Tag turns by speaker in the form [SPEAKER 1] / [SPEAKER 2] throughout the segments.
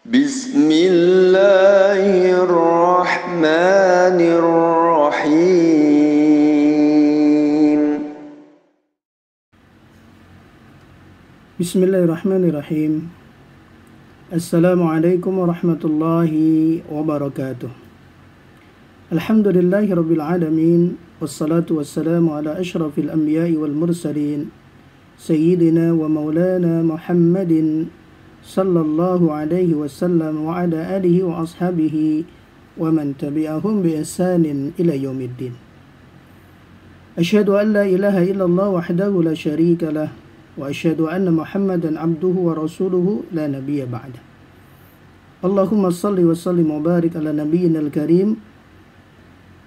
[SPEAKER 1] Bismillahirrahmanirrahim.
[SPEAKER 2] Bismillahirrahmanirrahim. Assalamualaikum warahmatullahi wabarakatuh. Alhamdulillahi rabbil alamin. Wassalatu wassalamu ala ashrafil anbiya'i wal mursalin Sayyidina wa maulana Muhammadin sallallahu alaihi wasallam wa ala alihi wa ashabihi wa man tabi'ahum bi ihsanin ila yaumiddin. Asyhadu an la ilaha illallah wahdahu la syarika lah wa asyhadu anna Muhammadan abduhu wa rasuluhu la nabiyya ba'da. Allahumma salli wa sallim wa barik ala nabiyyina al-karim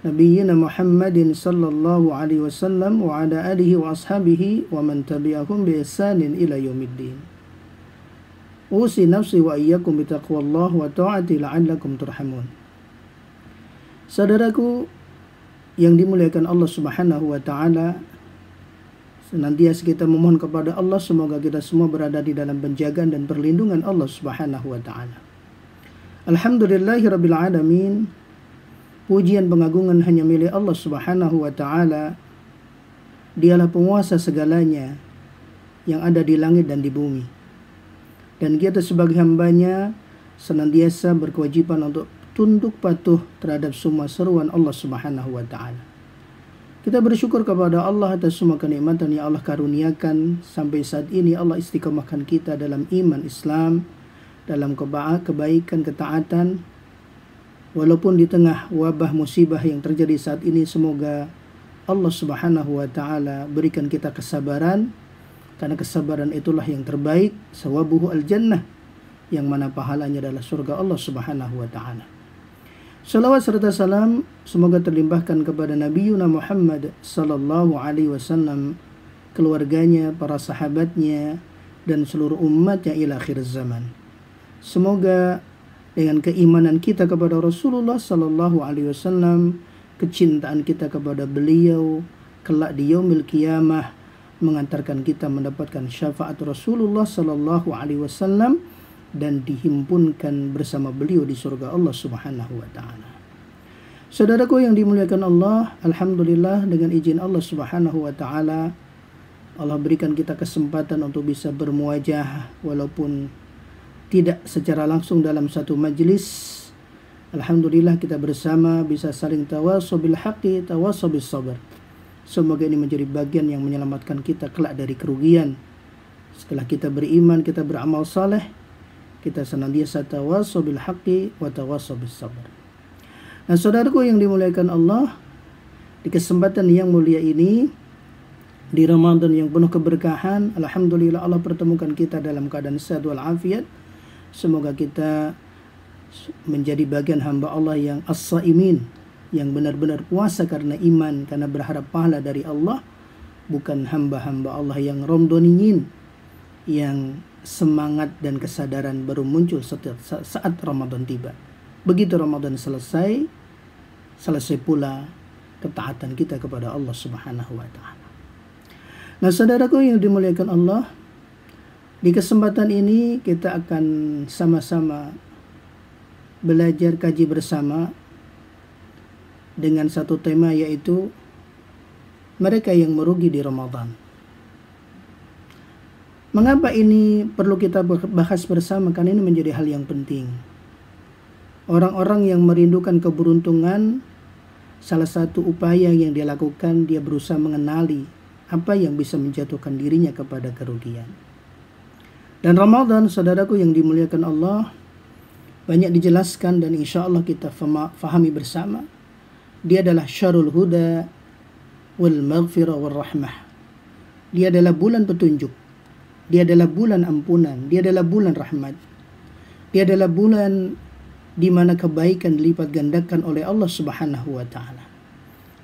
[SPEAKER 2] Nabiyyina Muhammadin sallallahu alaihi wasallam wa ala alihi wa ashabihi wa man tabi'ahum bi ihsanin ila yaumiddin. Usi nafsi wa iyyakum bi taqwallah wa ta'ati la'allakum turhamun. Saudaraku yang dimuliakan Allah Subhanahu wa taala, senantiasa kita memohon kepada Allah semoga kita semua berada di dalam penjagaan dan perlindungan Allah Subhanahu wa taala. Alhamdulillahirabbil alamin. Pujian pengagungan hanya milik Allah Subhanahu wa taala. Dialah penguasa segalanya yang ada di langit dan di bumi. Dan kita sebagai hambanya senantiasa berkewajiban untuk tunduk patuh terhadap semua seruan Allah Subhanahu wa taala. Kita bersyukur kepada Allah atas semua kenikmatan yang Allah karuniakan. Sampai saat ini Allah istiqomahkan kita dalam iman Islam, dalam kebaikan, ketaatan. Walaupun di tengah wabah musibah yang terjadi saat ini, semoga Allah Subhanahu wa taala berikan kita kesabaran, karena kesabaran itulah yang terbaik, sawabuhu al-jannah, yang mana pahalanya adalah surga Allah Subhanahu wa taala. Salawat serta salam semoga terlimpahkan kepada Nabiyyuna Muhammad sallallahu alaihi wasallam, keluarganya, para sahabatnya, dan seluruh umatnya ila akhir zaman. Semoga dengan keimanan kita kepada Rasulullah sallallahu alaihi wasallam, kecintaan kita kepada beliau, kelak di yaumil qiyamah mengantarkan kita mendapatkan syafaat Rasulullah sallallahu alaihi wasallam dan dihimpunkan bersama beliau di surga Allah Subhanahu wa taala. Saudaraku yang dimuliakan Allah, alhamdulillah dengan izin Allah Subhanahu wa taala, Allah berikan kita kesempatan untuk bisa bermuajah walaupun tidak secara langsung dalam satu majlis. Alhamdulillah kita bersama bisa saling tawasaw bil haqqi, tawasaw bis sabr. Semoga ini menjadi bagian yang menyelamatkan kita kelak dari kerugian. Setelah kita beriman, kita beramal saleh, kita senantiasa tawasaw bil haqqi wa tawasaw bis sabr. Nah, saudaraku yang dimuliakan Allah, di kesempatan yang mulia ini, di Ramadan yang penuh keberkahan, alhamdulillah Allah pertemukan kita dalam keadaan sehat wal afiat. Semoga kita menjadi bagian hamba Allah yang as-saimin, yang benar-benar puasa karena iman, karena berharap pahala dari Allah, bukan hamba-hamba Allah yang ramdaniyin, yang semangat dan kesadaran baru muncul saat Ramadan tiba. Begitu Ramadan selesai pula ketaatan kita kepada Allah Subhanahu wa taala. Nah, saudaraku yang dimuliakan Allah, di kesempatan ini kita akan sama-sama belajar kaji bersama dengan satu tema, yaitu mereka yang merugi di Ramadan. Mengapa ini perlu kita bahas bersama? Karena ini menjadi hal yang penting. Orang-orang yang merindukan keberuntungan, salah satu upaya yang dia lakukan, dia berusaha mengenali apa yang bisa menjatuhkan dirinya kepada kerugian. Dan Ramadan, saudaraku yang dimuliakan Allah, banyak dijelaskan dan insya Allah kita fahami bersama. Dia adalah syarul huda wal maghfirah wal rahmah. Dia adalah bulan petunjuk. Dia adalah bulan ampunan. Dia adalah bulan rahmat. Dia adalah bulan di mana kebaikan dilipat gandakan oleh Allah Subhanahu wa taala.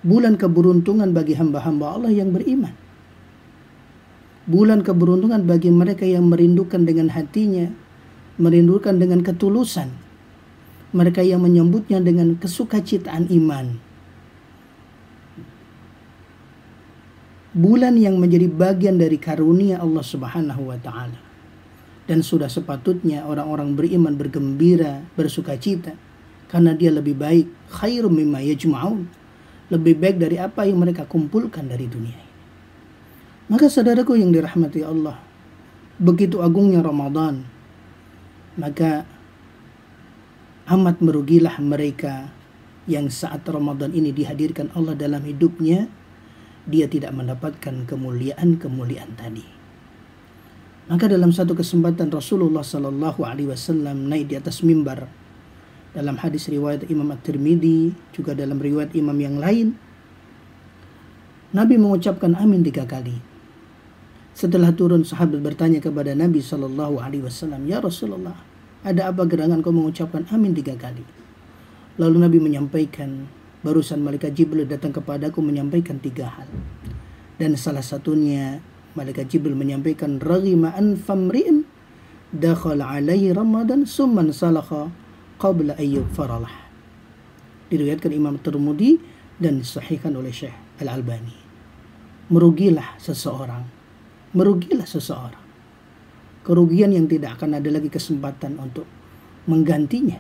[SPEAKER 2] Bulan keberuntungan bagi hamba-hamba Allah yang beriman. Bulan keberuntungan bagi mereka yang merindukan dengan hatinya, merindukan dengan ketulusan, mereka yang menyambutnya dengan kesukacitaan iman. Bulan yang menjadi bagian dari karunia Allah Subhanahu wa taala. Dan sudah sepatutnya orang-orang beriman bergembira, bersukacita, karena dia lebih baik, khairum mimma yajma'un, lebih baik dari apa yang mereka kumpulkan dari dunia ini. Maka saudaraku yang dirahmati Allah, begitu agungnya Ramadan, maka amat merugilah mereka yang saat Ramadan ini dihadirkan Allah dalam hidupnya, dia tidak mendapatkan kemuliaan-kemuliaan tadi. Maka dalam satu kesempatan Rasulullah Sallallahu Alaihi Wasallam naik di atas mimbar, dalam hadis riwayat Imam At-Tirmidzi, juga dalam riwayat imam yang lain, Nabi mengucapkan amin 3 kali. Setelah turun, sahabat bertanya kepada Nabi Sallallahu Alaihi Wasallam, "Ya Rasulullah, ada apa gerangan kau mengucapkan amin 3 kali?" Lalu Nabi menyampaikan, "Barusan malaikat Jibril datang kepadaku menyampaikan 3 hal. Dan salah satunya malaikat Jibril menyampaikan, raghima anfamri'in dakhala alaihi Ramadan summan salakha qabla ayyub faralah." Diriwayatkan Imam Tirmidzi dan disahihkan oleh Syekh Al-Albani. Merugilah seseorang. Kerugian yang tidak akan ada lagi kesempatan untuk menggantinya.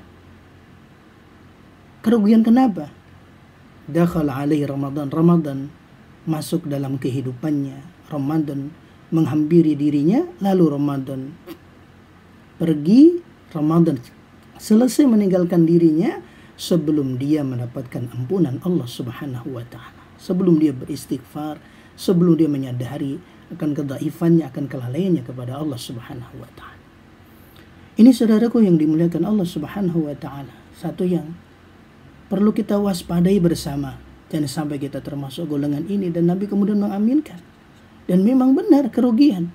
[SPEAKER 2] Kerugian kenapa? Dakhala alaihi Ramadan masuk dalam kehidupannya. Ramadan menghampiri dirinya, lalu Ramadan pergi, Ramadan selesai meninggalkan dirinya sebelum dia mendapatkan ampunan Allah Subhanahu wa taala. Sebelum dia beristighfar, sebelum dia menyadari akan kedhaifannya, akan kelalaiannya kepada Allah Subhanahu wa taala. Ini saudaraku yang dimuliakan Allah Subhanahu wa taala, satu yang perlu kita waspadai bersama. Jangan sampai kita termasuk golongan ini, dan Nabi kemudian mengaminkan. Dan memang benar kerugian.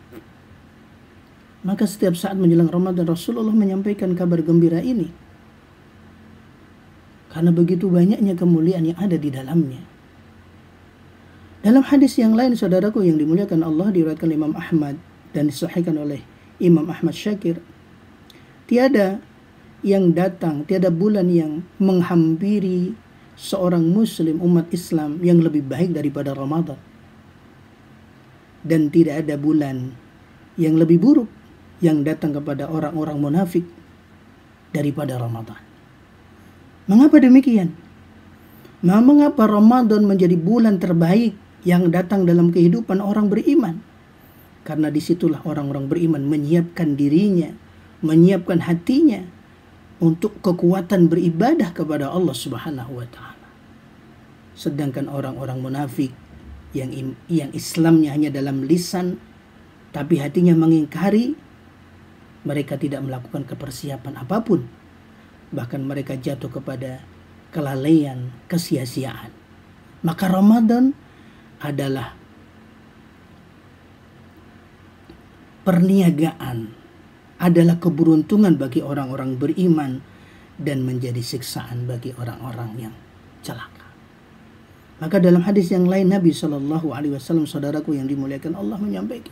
[SPEAKER 2] Maka setiap saat menjelang Ramadan Rasulullah menyampaikan kabar gembira ini. Karena begitu banyaknya kemuliaan yang ada di dalamnya. Dalam hadis yang lain saudaraku yang dimuliakan Allah, diriwayatkan Imam Ahmad dan disahihkan oleh Imam Ahmad Syakir, tiada bulan yang menghampiri seorang muslim umat Islam yang lebih baik daripada Ramadan. Dan tidak ada bulan yang lebih buruk yang datang kepada orang-orang munafik daripada Ramadan. Mengapa demikian? Mengapa Ramadan menjadi bulan terbaik yang datang dalam kehidupan orang beriman? Karena disitulah orang-orang beriman menyiapkan dirinya, menyiapkan hatinya untuk kekuatan beribadah kepada Allah Subhanahu wa taala. Sedangkan orang-orang munafik yang Islamnya hanya dalam lisan tapi hatinya mengingkari, mereka tidak melakukan kepersiapan apapun. Bahkan mereka jatuh kepada kelalaian, kesia-siaan. Maka Ramadan adalah perniagaan, adalah keberuntungan bagi orang-orang beriman dan menjadi siksaan bagi orang-orang yang celaka. Maka dalam hadis yang lain Nabi Shallallahu Alaihi Wasallam, saudaraku yang dimuliakan Allah, menyampaikan,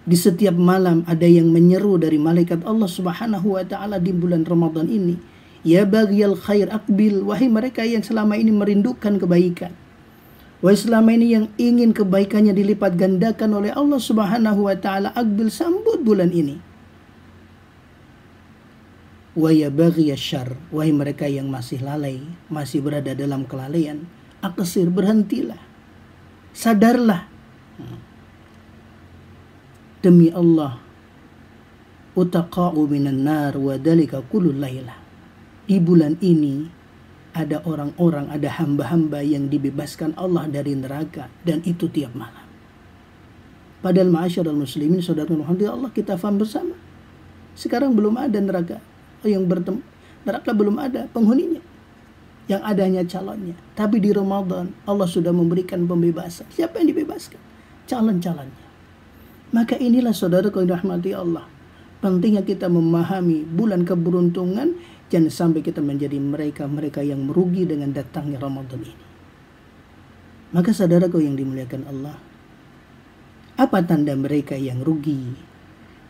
[SPEAKER 2] di setiap malam ada yang menyeru dari malaikat Allah Subhanahu wa taala di bulan Ramadan ini, ya baghiyal khair aqbil, wahai mereka yang selama ini merindukan kebaikan, wahai selama ini yang ingin kebaikannya dilipat gandakan oleh Allah Subhanahu wa taala, aqbil, sambut bulan ini. Wa ya baghiyasyarr, wahai mereka yang masih lalai, masih berada dalam kelalaian, aqsir, berhentilah, sadarlah. Demi Allah, utaqa'u minan nar wa dalika kulul lailah. Di bulan ini ada orang-orang, ada hamba-hamba yang dibebaskan Allah dari neraka, dan itu tiap malam. Padahal ma'asyiral muslimin, saudara Muhammad Allah, kita faham bersama, sekarang belum ada neraka neraka belum ada penghuninya, yang adanya calonnya. Tapi di Ramadan Allah sudah memberikan pembebasan. Siapa yang dibebaskan? Calon-calonnya. Maka inilah saudaraku yang dirahmati Allah, pentingnya kita memahami bulan keberuntungan. Jangan sampai kita menjadi mereka-mereka yang merugi dengan datangnya Ramadan ini. Maka saudaraku yang dimuliakan Allah, apa tanda mereka yang rugi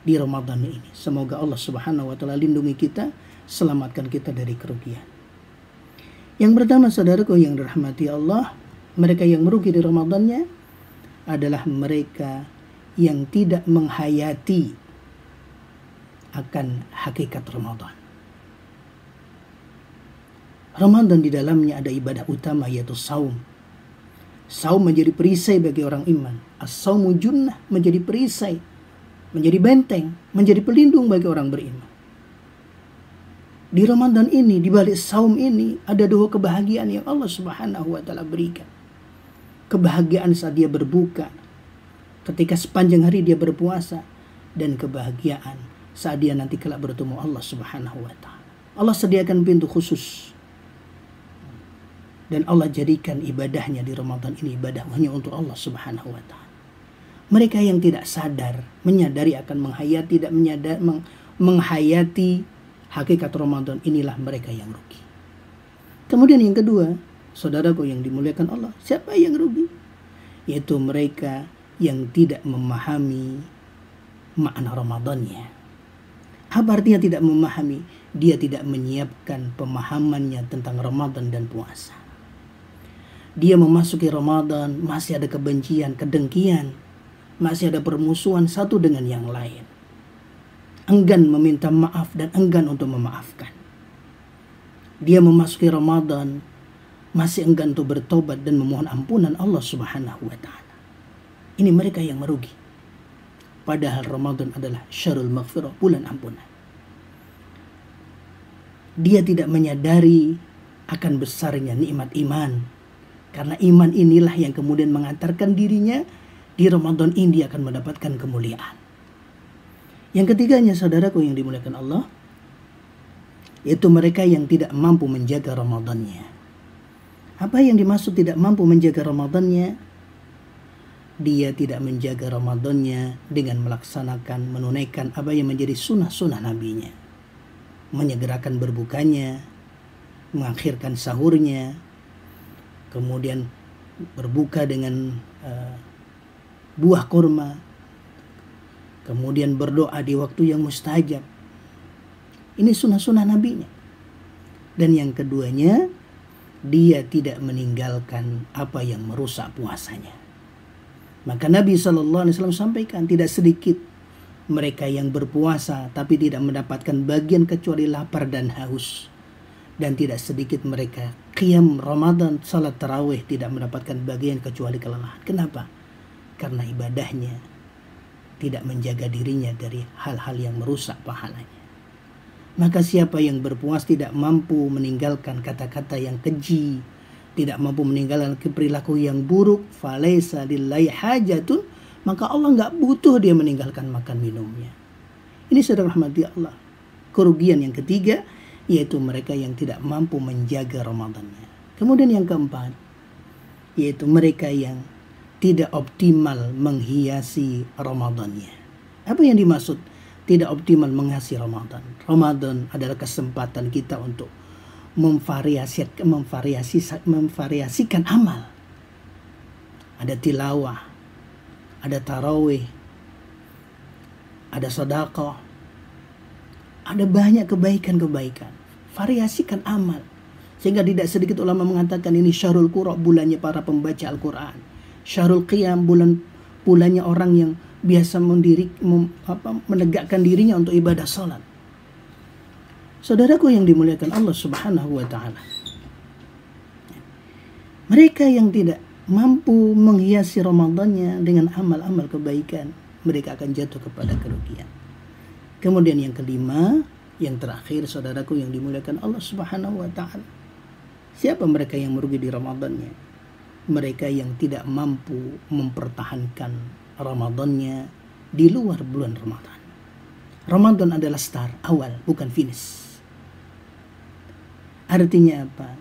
[SPEAKER 2] di Ramadan ini? Semoga Allah Subhanahu wa taala lindungi kita, selamatkan kita dari kerugian. Yang pertama saudaraku yang dirahmati Allah, mereka yang merugi di Ramadannya adalah mereka yang tidak menghayati akan hakikat Ramadan. Ramadan di dalamnya ada ibadah utama yaitu saum. Saum menjadi perisai bagi orang iman. As-saumu junnah, menjadi perisai, menjadi benteng, menjadi pelindung bagi orang beriman. Di Ramadan ini, di balik saum ini, ada dua kebahagiaan yang Allah Subhanahu wa Ta'ala berikan. Kebahagiaan saat dia berbuka, ketika sepanjang hari dia berpuasa, dan kebahagiaan saat dia nanti kelak bertemu Allah Subhanahu wa Ta'ala. Allah sediakan pintu khusus. Dan Allah jadikan ibadahnya di Ramadan ini ibadah hanya untuk Allah Subhanahu wa Ta'ala. Mereka yang tidak sadar, menyadari akan menghayati, tidak menghayati hakikat Ramadan, inilah mereka yang rugi. Kemudian yang kedua, saudaraku yang dimuliakan Allah, siapa yang rugi? Yaitu mereka yang tidak memahami makna Ramadannya. Apa artinya tidak memahami? Dia tidak menyiapkan pemahamannya tentang Ramadan dan puasa. Dia memasuki Ramadan, masih ada kebencian, kedengkian, masih ada permusuhan satu dengan yang lain. Enggan meminta maaf dan enggan untuk memaafkan. Dia memasuki Ramadan, masih enggan untuk bertobat dan memohon ampunan Allah Subhanahu wa Ta'ala. Ini mereka yang merugi. Padahal Ramadan adalah syahrul maghfirah, bulan ampunan. Dia tidak menyadari akan besarnya nikmat iman. Karena iman inilah yang kemudian mengantarkan dirinya di Ramadan ini akan mendapatkan kemuliaan. Yang ketiganya, saudaraku yang dimuliakan Allah, yaitu mereka yang tidak mampu menjaga Ramadannya. Apa yang dimaksud tidak mampu menjaga Ramadannya? Dia tidak menjaga Ramadannya dengan melaksanakan, menunaikan apa yang menjadi sunnah-sunnah nabinya. Menyegerakan berbukanya, mengakhirkan sahurnya, kemudian berbuka dengan buah kurma, kemudian berdoa di waktu yang mustajab. Ini sunnah-sunnah nabinya. Dan yang keduanya, dia tidak meninggalkan apa yang merusak puasanya. Maka Nabi SAW sampaikan, tidak sedikit mereka yang berpuasa tapi tidak mendapatkan bagian kecuali lapar dan haus. Dan tidak sedikit mereka qiyam Ramadan, salat tarawih tidak mendapatkan bagian kecuali kelelahan. Kenapa? Karena ibadahnya tidak menjaga dirinya dari hal-hal yang merusak pahalanya. Maka siapa yang berpuasa tidak mampu meninggalkan kata-kata yang keji, tidak mampu meninggalkan perilaku yang buruk, falaisa lillahi hajatun, maka Allah nggak butuh dia meninggalkan makan minumnya. Ini saudara rahmati Allah. Kerugian yang ketiga, yaitu mereka yang tidak mampu menjaga Ramadannya. Kemudian yang keempat, yaitu mereka yang tidak optimal menghiasi Ramadannya. Apa yang dimaksud tidak optimal menghiasi Ramadan? Ramadan adalah kesempatan kita untuk memvariasikan amal. Ada tilawah, ada tarawih, ada sedekah, ada banyak kebaikan-kebaikan. Variasikan amal. Sehingga tidak sedikit ulama mengatakan ini syahrul qura, bulannya para pembaca Al-Quran. Syahrul qiyam, bulannya orang yang biasa menegakkan dirinya untuk ibadah salat. Saudaraku yang dimuliakan Allah Subhanahu wa Ta'ala, mereka yang tidak mampu menghiasi Ramadannya dengan amal-amal kebaikan, mereka akan jatuh kepada kerugian. Kemudian yang kelima, yang terakhir, saudaraku yang dimuliakan Allah Subhanahu wa Ta'ala, siapa mereka yang merugi di Ramadannya? Mereka yang tidak mampu mempertahankan Ramadannya di luar bulan Ramadan. Ramadan adalah start, awal, bukan finish. Artinya apa?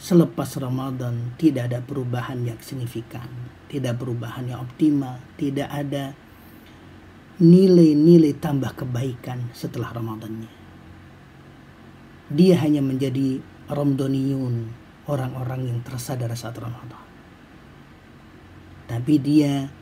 [SPEAKER 2] Selepas Ramadan tidak ada perubahan yang signifikan, tidak perubahan yang optimal, tidak ada nilai-nilai tambah kebaikan setelah Ramadannya. Dia hanya menjadi Ramadhaniyun, orang-orang yang tersadar saat Ramadan. Tapi dia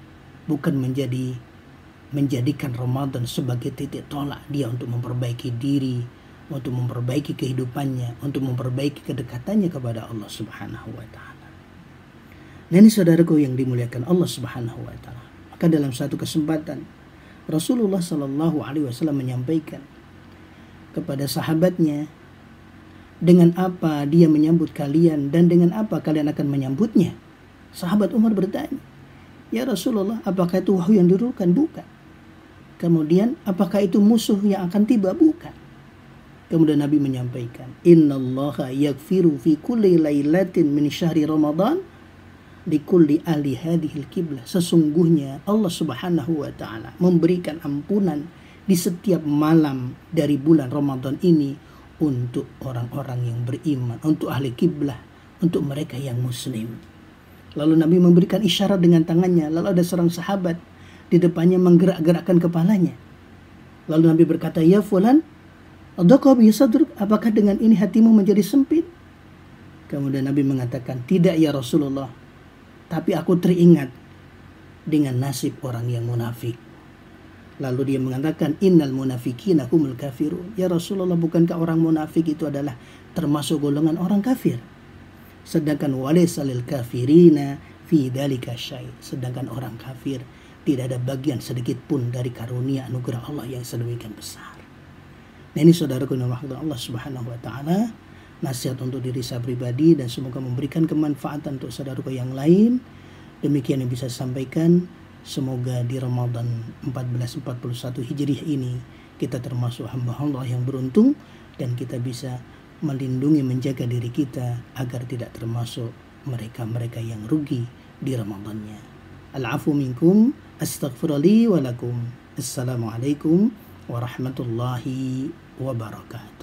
[SPEAKER 2] bukan menjadikan Ramadan sebagai titik tolak dia untuk memperbaiki diri, untuk memperbaiki kehidupannya, untuk memperbaiki kedekatannya kepada Allah Subhanahu wa Ta'ala. Nah ini saudaraku yang dimuliakan Allah Subhanahu wa Ta'ala. Maka dalam satu kesempatan Rasulullah Shallallahu Alaihi Wasallam menyampaikan kepada sahabatnya, dengan apa dia menyambut kalian dan dengan apa kalian akan menyambutnya. Sahabat Umar bertanya, ya Rasulullah, apakah itu wahyu yang diturunkan? Bukan. Kemudian, apakah itu musuh yang akan tiba? Bukan. Kemudian Nabi menyampaikan, innallaha yaghfiru fi kulli lailatin min syahri Ramadan di kulli ahli hadhil qiblah. Sesungguhnya Allah Subhanahu wa taala memberikan ampunan di setiap malam dari bulan Ramadan ini untuk orang-orang yang beriman, untuk ahli kiblah, untuk mereka yang muslim. Lalu Nabi memberikan isyarat dengan tangannya. Lalu ada seorang sahabat di depannya menggerak-gerakkan kepalanya. Lalu Nabi berkata, ya fulan, apakah dengan ini hatimu menjadi sempit? Kemudian Nabi mengatakan, tidak ya Rasulullah, tapi aku teringat dengan nasib orang yang munafik. Lalu dia mengatakan, innal munafikina humul kafirun. Ya Rasulullah, bukankah orang munafik itu adalah termasuk golongan orang kafir? Sedangkan walaysa lil kafirina fi dzalika syai'. Sedangkan orang kafir tidak ada bagian sedikit pun dari karunia anugerah Allah yang sedemikian besar. Nah, ini saudaraku yang dirahmati Allah Subhanahu wa taala, nasihat untuk diri saya pribadi dan semoga memberikan kemanfaatan untuk saudaraku yang lain. Demikian yang bisa saya sampaikan. Semoga di Ramadan 1441 Hijriah ini kita termasuk hamba Allah yang beruntung dan kita bisa melindungi, menjaga diri kita agar tidak termasuk mereka-mereka yang rugi di Ramadannya. Al-afu minkum, astaghfirullah wa lakum. Assalamualaikum warahmatullahi wabarakatuh.